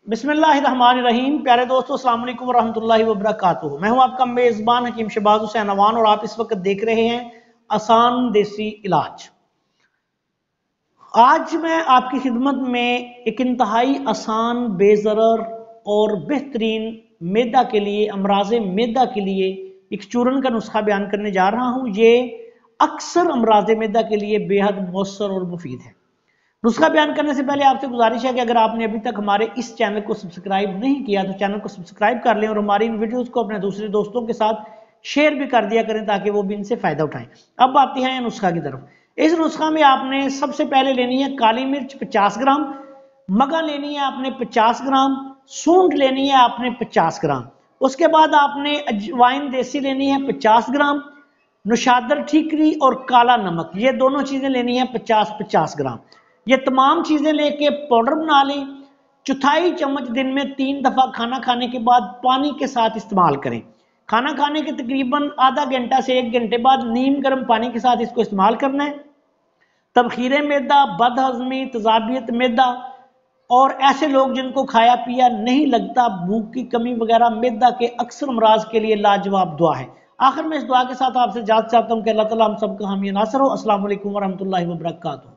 بسم اللہ الرحمن الرحیم۔ پیارے دوستو السلام علیکم ورحمۃ اللہ وبرکاتہ۔ میں ہوں آپ کا میزبان حکیم شہباز حسین نوان اور آپ اس وقت دیکھ رہے ہیں آسان دیسی علاج۔ آج میں آپ کی خدمت میں ایک انتہائی آسان، بے ضرر اور بہترین معدہ کے لیے، امراض معدہ کے لیے ایک چورن کا نسخہ بیان کرنے جا رہا ہوں۔ یہ اکثر امراض معدہ کے لیے بے حد مؤثر اور مفید ہے۔ نسخہ بیان کرنے سے پہلے آپ سے گزارش ہے کہ اگر آپ نے ابھی تک ہمارے اس چینل کو سبسکرائب نہیں کیا تو چینل کو سبسکرائب کر لیں اور ہماری ان ویڈیوز کو اپنے دوسرے دوستوں کے ساتھ شیئر بھی کر دیا کریں تاکہ وہ بھی ان سے فائدہ اٹھائیں۔ اب آتے ہیں نسخہ کی طرف۔ اس نسخہ میں آپ نے سب سے پہلے لینی ہے کالی مرچ 50 گرام، مگا لینی ہے آپ نے 50 گرام، سونڈ لینی ہے آپ نے 50 گرام، اس کے بعد آپ نے اجوائن دیسی لینی ہے 50 گرام، نشادر ٹھیکری اور کالا نمک، یہ دونوں چیزیں لینی ہے 50 گرام۔ یہ تمام چیزیں لے کے پاؤڈر بنا لیں۔ چوتھائی چمچ دن میں 3 دفعہ کھانا کھانے کے بعد پانی کے ساتھ استعمال کریں۔ کھانا کھانے کے تقریباً آدھا گھنٹہ سے 1 گھنٹے بعد نیم گرم پانی کے ساتھ اس کو استعمال کرنا ہے۔ تبخیر معدہ، بد ہضمی، تذابیت معدہ اور ایسے لوگ جن کو کھایا پیا نہیں لگتا، بھوک کی کمی وغیرہ، معدہ کے اکثر امراض کے لیے لاجواب دعا ہے۔ آخر میں اس دعا کے ساتھ آپ سے اجازت چاہتا ہوں کہ اللہ تعالیٰ ہم سب کا حامی ناصر ہو۔ السلام علیکم ورحمۃ اللہ وبرکاتہ۔